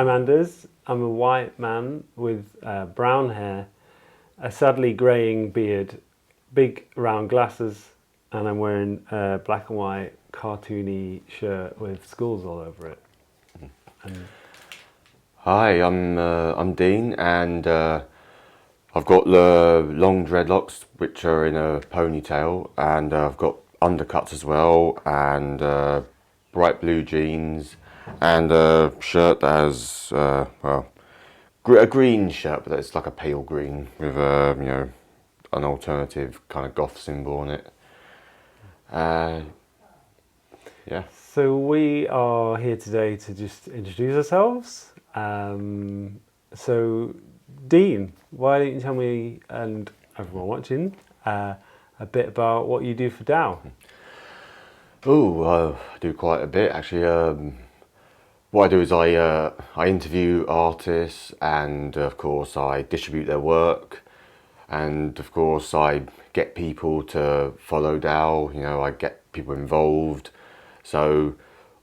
I'm Anders. I'm a white man with brown hair, a sadly greying beard, big round glasses, and I'm wearing a black and white cartoony shirt with skulls all over it. And Hi, I'm Dean, and I've got the long dreadlocks, which are in a ponytail, and I've got undercuts as well, and bright blue jeans, and a shirt that has a green shirt, but it's like a pale green with an alternative kind of goth symbol on it. Yeah. so we are here today to just introduce ourselves. So, Dean, why don't you tell me and everyone watching a bit about what you do for Dow? I do quite a bit actually. What I do is I interview artists, and of course I distribute their work, and of course I get people to follow Dow. I get people involved. So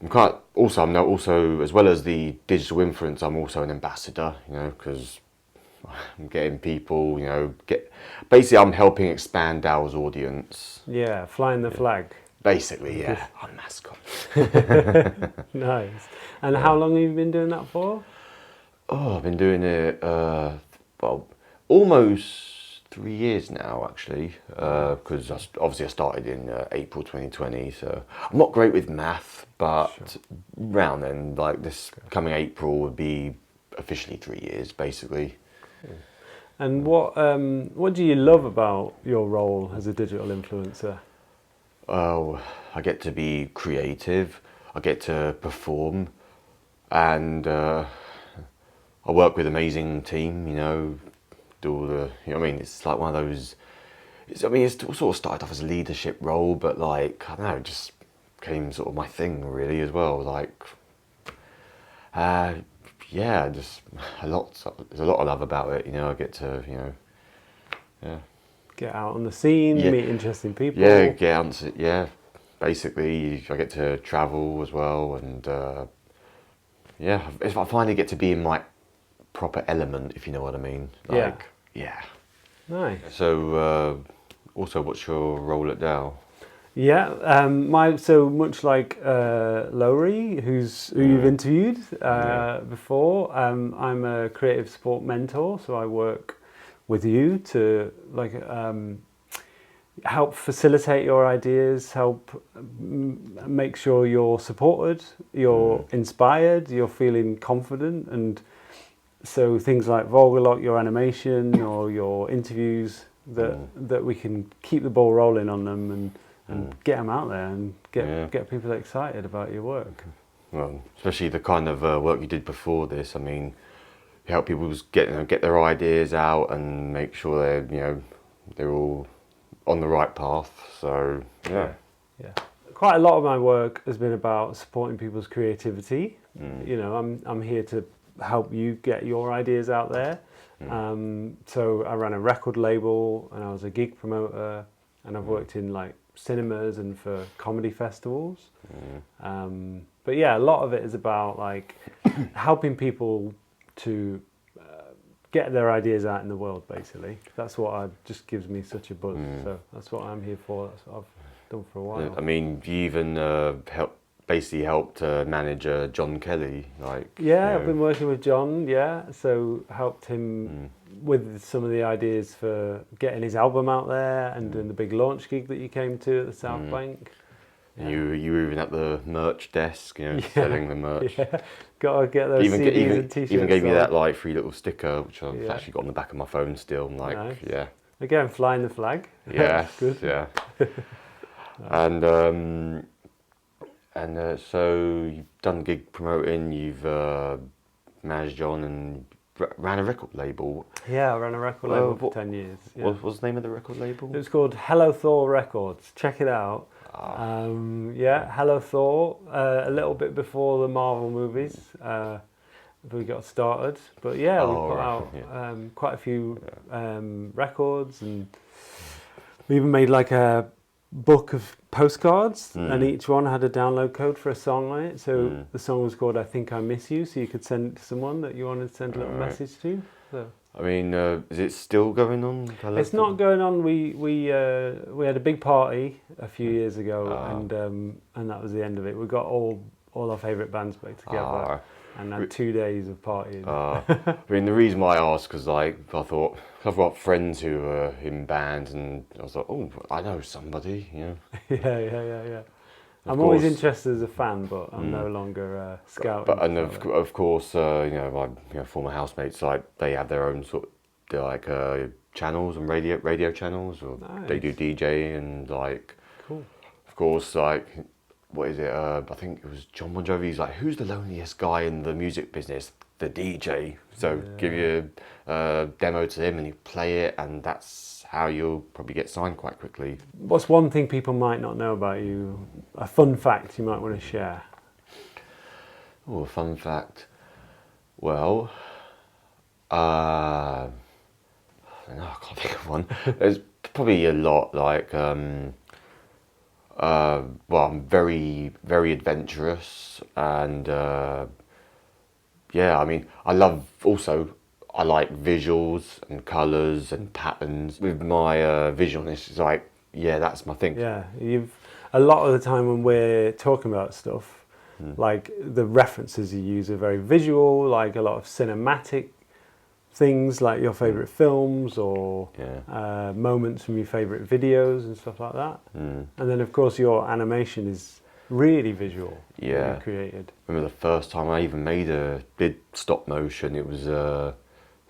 I'm also, as well as the digital influence, I'm also an ambassador. Because I'm getting people. Basically I'm helping expand Dow's audience. Yeah, flying the flag. Basically, yeah, I'm a mascot. Nice. And how long have you been doing that for? I've been doing it, almost 3 years now, actually, because obviously I started in April 2020, so I'm not great with math, but around then, like this coming April would be officially 3 years, basically. And what do you love about your role as a digital influencer? Oh, I get to be creative, I get to perform, and I work with an amazing team, do all the, it's like one of those, it's sort of started off as a leadership role, but like, I don't know, it just became sort of my thing really as well, like, just there's a lot I love about it, I get to, Get out on the scene, meet interesting people. Basically I get to travel as well, and I finally get to be in my proper element, if you know what I mean. Nice. So also, what's your role at Dow? So much like Lowry, who you've interviewed before, I'm a creative support mentor, so I work with you to help facilitate your ideas, help make sure you're supported, you're inspired, you're feeling confident, and so things like Vogellock, your animation or your interviews, that we can keep the ball rolling on them and get them out there and get people excited about your work. Well, especially the kind of work you did before this. I mean, you help people get their ideas out and make sure they're all on the right path. So yeah. Quite a lot of my work has been about supporting people's creativity. I'm here to help you get your ideas out there. So I ran a record label, and I was a gig promoter, and I've worked in like cinemas and for comedy festivals. But yeah, a lot of it is about like helping people to get their ideas out in the world, basically. That's what just gives me such a buzz. So that's what I'm here for. That's what I've done for a while. I mean, you even helped manage John Kelly, I've been working with John. So helped him with some of the ideas for getting his album out there and doing the big launch gig that you came to at the South Bank. You were even at the merch desk, selling the merch. Gotta get those CDs and t-shirts. Even gave me that free little sticker, which I've actually got on the back of my phone still. I'm like, nice. Again, flying the flag. Yeah, good. Yeah. And so you've done gig promoting, you've managed John and ran a record label. Yeah, I ran a record label for 10 years. What was the name of the record label? It was called Hello Thor Records. Check it out. Hello Thor. A little bit before the Marvel movies, we got started. But we put out quite a few records, and we even made like a book of postcards, and each one had a download code for a song on it. So the song was called "I Think I Miss You," so you could send it to someone that you wanted to send a little message to. So. I mean, is it still going on? It's not going on. We had a big party a few years ago, and that was the end of it. We got all our favourite bands back together, and had 2 days of partying. I mean, the reason why I asked, because like I thought I've got friends who are in bands, and I was like, oh, I know somebody, you know. Yeah. I'm always interested as a fan, but I'm no longer scouting. But and of course, my former housemates, like they have their own sort of channels and radio channels, or they do DJ and like. Cool. Of course, like what is it? I think it was John Bon Jovi's like, who's the loneliest guy in the music business? The DJ. So give you a demo to him and you play it, and that's how you'll probably get signed quite quickly. What's one thing people might not know about you? A fun fact you might want to share? Oh, a fun fact. Well, I don't know, I can't think of one. There's probably a lot, like, well, I'm very, very adventurous, and yeah, I mean, I like visuals and colours and patterns. With my visualness, it's like, yeah, that's my thing. Yeah, a lot of the time when we're talking about stuff, like the references you use are very visual, like a lot of cinematic things, like your favourite films or moments from your favourite videos and stuff like that. And then, of course, your animation is really visual. Yeah. You created. I remember the first time I even did stop motion. It was I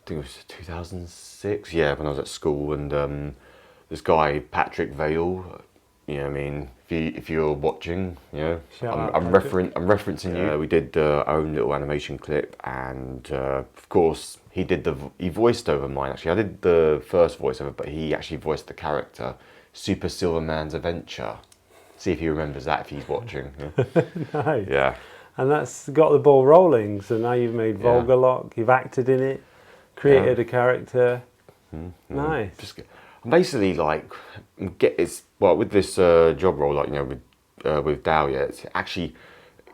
think it was 2006. Yeah, when I was at school, and this guy Patrick Vale. You know, I mean, if you're watching, you know, I'm referencing you. We did our own little animation clip, and of course he voiced over mine. Actually, I did the first voiceover, but he actually voiced the character Super Silverman's Adventure. See if he remembers that if he's watching. Yeah. Nice. Yeah. And that's got the ball rolling. So now you've made Vulgar Lock, you've acted in it, created a character. Nice. Basically, like, with this job role, like, you know, with Dahlia, it's actually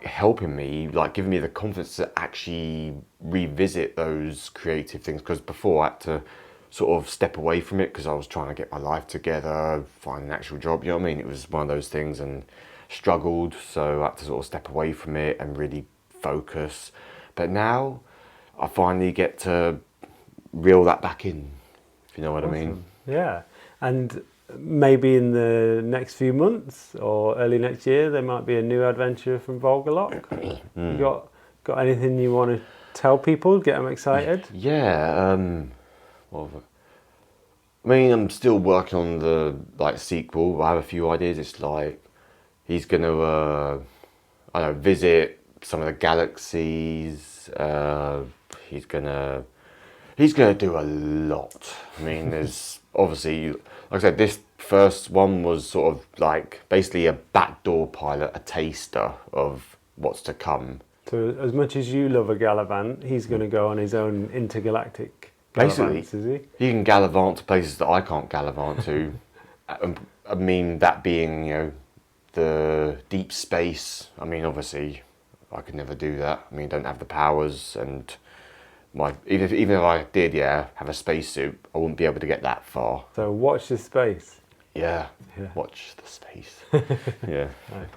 helping me, like, giving me the confidence to actually revisit those creative things. Because before I had to sort of step away from it because I was trying to get my life together, find an actual job, you know what I mean? It was one of those things, and struggled, so I had to sort of step away from it and really focus. But now I finally get to reel that back in, if you know what I mean. Yeah, and maybe in the next few months or early next year there might be a new adventure from Vulgar Lock. You got anything you want to tell people, get them excited? Yeah, well, I mean, I'm still working on the sequel. I have a few ideas. It's like he's gonna visit some of the galaxies. He's gonna do a lot. I mean, there's obviously, like I said, this first one was sort of like basically a backdoor pilot, a taster of what's to come. So as much as you love a gallivant, he's going to go on his own intergalactic gallivants, is he? He can gallivant to places that I can't gallivant to. I mean, that being, you know, the deep space. I mean, obviously, I could never do that. I mean, don't have the powers, and even if I did, have a spacesuit, I wouldn't be able to get that far. So watch this space. Yeah. Watch the space. Yeah. Right.